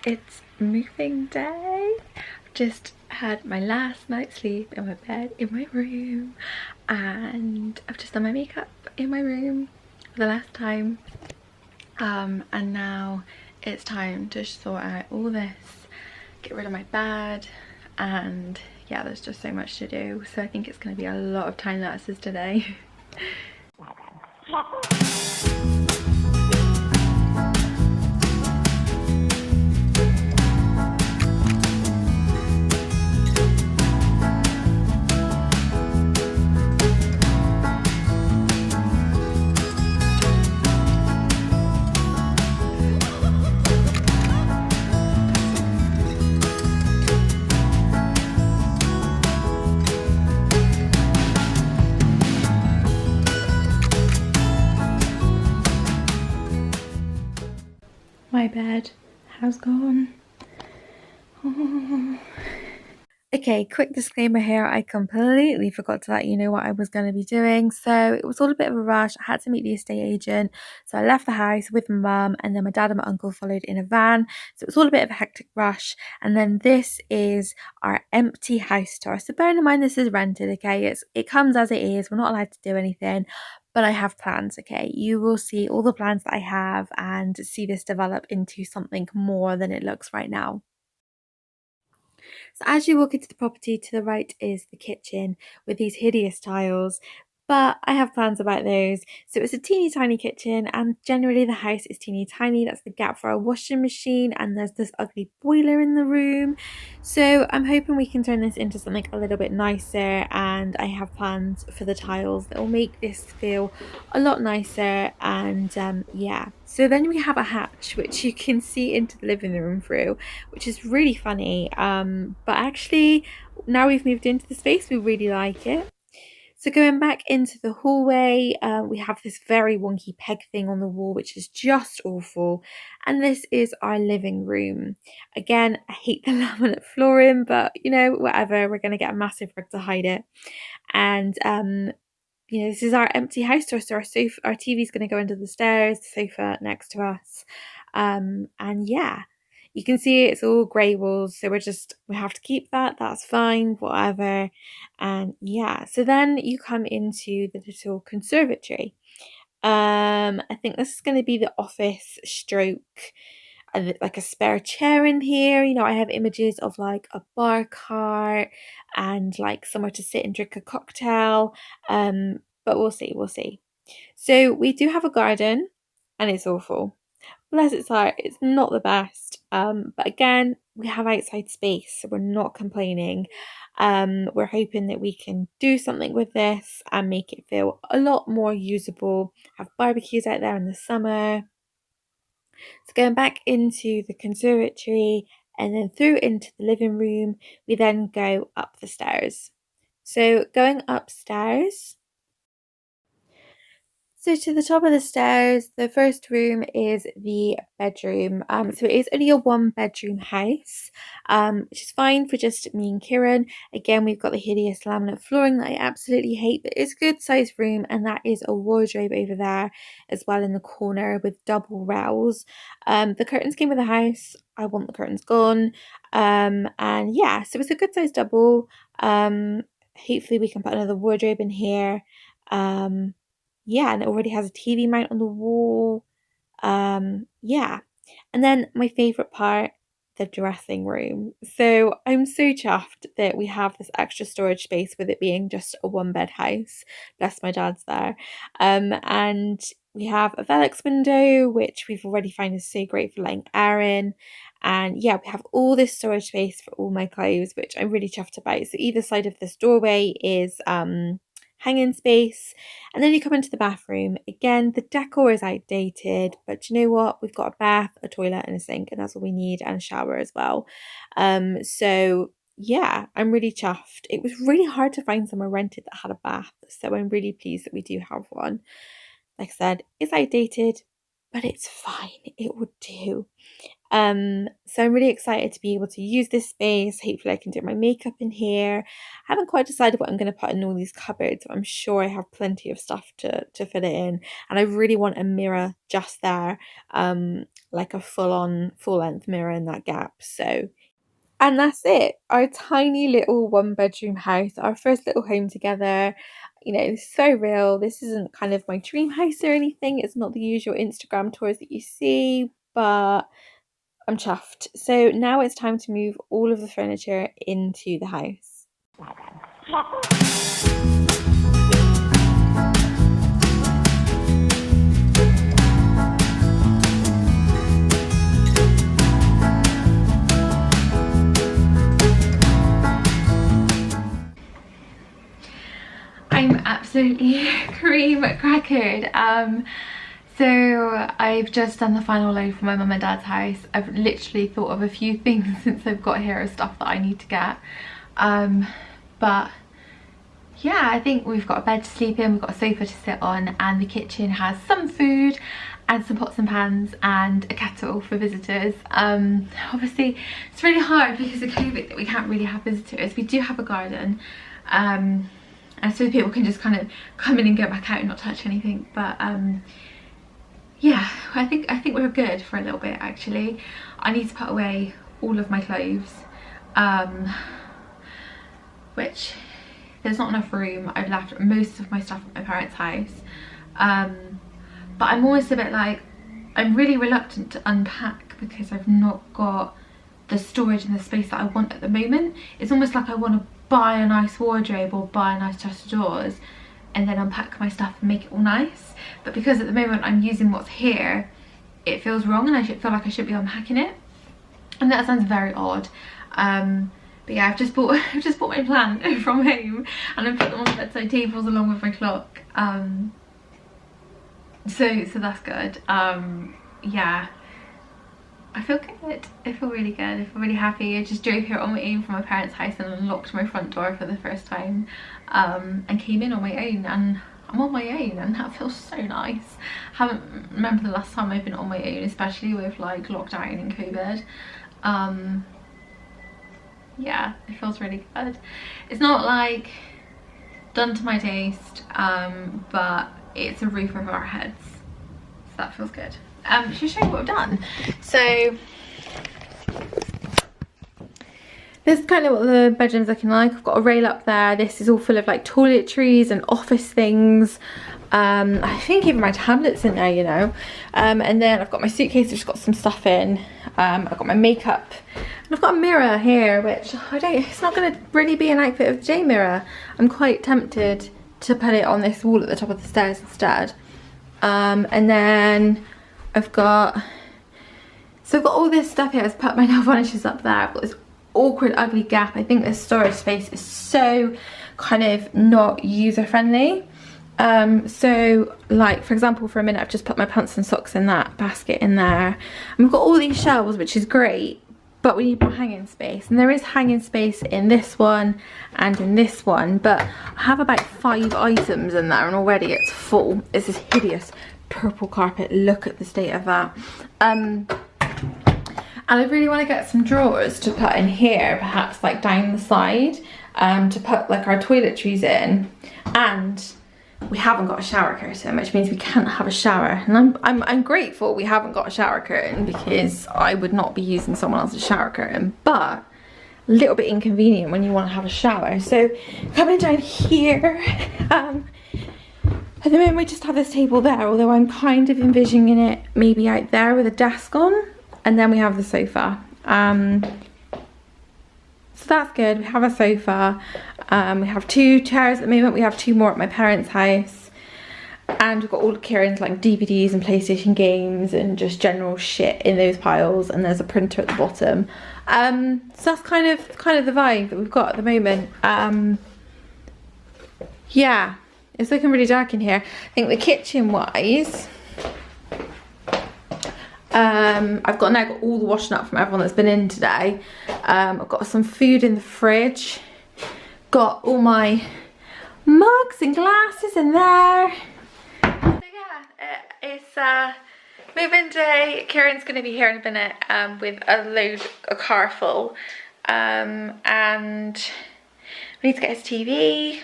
It's moving day. I've just had my last night's sleep in my bed in my room, and I've just done my makeup in my room for the last time. And now it's time to sort out all this, get rid of my bed, and yeah, there's just so much to do. So I think it's going to be a lot of time lapses today. My bed has gone. Oh. Okay, quick disclaimer here, I completely forgot to let you know what I was going to be doing. So it was all a bit of a rush. I had to meet the estate agent. So I left the house with my mum, and then my dad and my uncle followed in a van. So it was all a bit of a hectic rush. And then this is our empty house tour. So bearing in mind this is rented, okay? It comes as it is. We're not allowed to do anything. But I have plans, okay? You will see all the plans that I have and see this develop into something more than it looks right now. So as you walk into the property, to the right is the kitchen with these hideous tiles, but I have plans about those. So it's a teeny tiny kitchen, and generally the house is teeny tiny. That's the gap for our washing machine, and there's this ugly boiler in the room. So I'm hoping we can turn this into something a little bit nicer, and I have plans for the tiles that will make this feel a lot nicer. And yeah, so then we have a hatch which you can see into the living room through, which is really funny. But actually, now we've moved into the space, we really like it. So going back into the hallway, we have this very wonky peg thing on the wall, which is just awful. And this is our living room. Again, I hate the laminate flooring, but you know, whatever, we're going to get a massive rug to hide it. And you know, this is our empty house tour, so our TV's going to go under the stairs, the sofa next to us. And yeah, you can see it's all grey walls, so we have to keep that. That's fine, whatever. And yeah, so then you come into the little conservatory. I think this is going to be the office stroke, like a spare chair in here. You know, I have images of like a bar cart and like somewhere to sit and drink a cocktail. But we'll see. So we do have a garden, and it's awful. Bless its heart, it's not the best. But again, we have outside space, so we're not complaining. We're hoping that we can do something with this and make it feel a lot more usable. Have barbecues out there in the summer. So going back into the conservatory and then through into the living room, we then go up the stairs. So going upstairs, so to the top of the stairs, the first room is the bedroom. So it is only a one-bedroom house, which is fine for just me and Kieran. Again, we've got the hideous laminate flooring that I absolutely hate, but it's a good sized room, and that is a wardrobe over there as well in the corner with double rails. The curtains came with the house. I want the curtains gone. And yeah, so it's a good sized double. Hopefully we can put another wardrobe in here. Yeah, and it already has a TV mount on the wall. Yeah. And then my favourite part, the dressing room. So I'm so chuffed that we have this extra storage space with it being just a one bed house. Bless my dad's there. And we have a Velux window, which we've already found is so great for letting air in. And yeah, we have all this storage space for all my clothes, which I'm really chuffed about. So either side of this doorway is hanging space, and then you come into the bathroom. Again, the decor is outdated, but you know what, we've got a bath, a toilet and a sink, and that's all we need, and a shower as well. So yeah, I'm really chuffed. It was really hard to find somewhere rented that had a bath, so I'm really pleased that we do have one. Like I said, it's outdated, but it's fine, it would do. So I'm really excited to be able to use this space. Hopefully I can do my makeup in here. I haven't quite decided what I'm going to put in all these cupboards, but I'm sure I have plenty of stuff to fit it in. And I really want a mirror just there, like a full-on full-length mirror in that gap. So, and that's it, our tiny little one-bedroom house, our first little home together. You know, this is so real. This isn't kind of my dream house or anything. It's not the usual Instagram tours that you see, but I'm chuffed. So now it's time to move all of the furniture into the house. I'm absolutely cream crackered. So I've just done the final load for my mum and dad's house. I've literally thought of a few things since I've got here of stuff that I need to get. But yeah, I think we've got a bed to sleep in, we've got a sofa to sit on, and the kitchen has some food and some pots and pans and a kettle for visitors. Obviously it's really hard because of COVID that we can't really have visitors. We do have a garden, and so people can just kind of come in and go back out and not touch anything. But yeah, I think we're good for a little bit actually. I need to put away all of my clothes, which there's not enough room. I've left most of my stuff at my parents' house, but I'm almost a bit like, I'm really reluctant to unpack because I've not got the storage and the space that I want at the moment. It's almost like I want to buy a nice wardrobe or buy a nice chest of drawers and then unpack my stuff and make it all nice. But because at the moment I'm using what's here, it feels wrong and I feel like I should be unpacking it. And that sounds very odd. But yeah, I've just bought my plant from home and I've put them on the bedside tables along with my clock. So that's good. Yeah, I feel good. I feel really good. I feel really happy. I just drove here on my own from my parents' house and unlocked my front door for the first time, and came in on my own, and I'm on my own, and that feels so nice. I haven't remember the last time I've been on my own, especially with like lockdown and COVID. Yeah, it feels really good. It's not like done to my taste, but it's a roof over our heads, so that feels good. Should show you what I've done. So this is kind of what the bedroom's looking like. I've got a rail up there. This is all full of like toiletries and office things. I think even my tablet's in there, you know. And then I've got my suitcase which has got some stuff in. I've got my makeup. And I've got a mirror here, which it's not going to really be an outfit of the day mirror. I'm quite tempted to put it on this wall at the top of the stairs instead. And then I've got all this stuff here. I've put my nail varnishes up there. I've got this awkward ugly gap. I think this storage space is so kind of not user friendly. So like for example, for a minute I've just put my pants and socks in that basket in there, and we've got all these shelves, which is great, but we need more hanging space, and there is hanging space in this one and in this one, but I have about 5 items in there and already it's full. It's this hideous purple carpet. Look at the state of that. And I really want to get some drawers to put in here, perhaps like down the side, to put like our toiletries in. And we haven't got a shower curtain, which means we can't have a shower, and I'm grateful we haven't got a shower curtain, because I would not be using someone else's shower curtain, but a little bit inconvenient when you want to have a shower. So coming down here, at the moment we just have this table there, although I'm kind of envisioning it maybe out there with a desk on, and then we have the sofa. So that's good. We have a sofa. We have 2 chairs at the moment. We have 2 more at my parents' house. And we've got all of Kieran's like DVDs and PlayStation games and just general shit in those piles. And there's a printer at the bottom. So that's kind of the vibe that we've got at the moment. Yeah, it's looking really dark in here. I think the kitchen wise, I've now got all the washing up from everyone that's been in today. I've got some food in the fridge. Got all my mugs and glasses in there. So yeah, it's moving day. Kieran's going to be here in a minute with a car full. And we need to get his TV.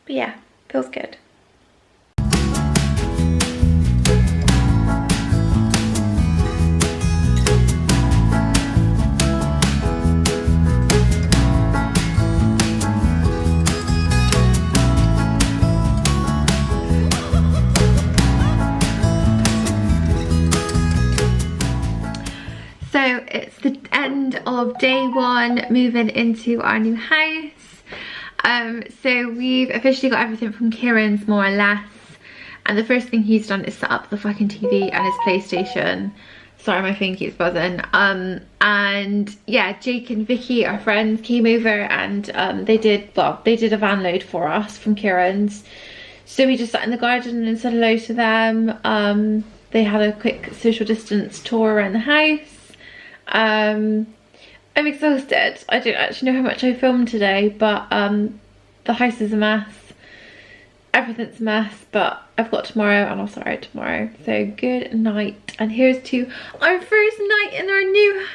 But yeah, feels good. So it's the end of day one, moving into our new house. So we've officially got everything from Kieran's, more or less. And the first thing he's done is set up the fucking TV and his PlayStation. Sorry, my phone keeps buzzing. And yeah, Jake and Vicky, our friends, came over and they did a van load for us from Kieran's. So we just sat in the garden and said hello to them. They had a quick social distance tour around the house. I'm exhausted. I don't actually know how much I filmed today, but the house is a mess. Everything's a mess, but I've got tomorrow and I'll sort out tomorrow. So good night, and here's to our first night in our new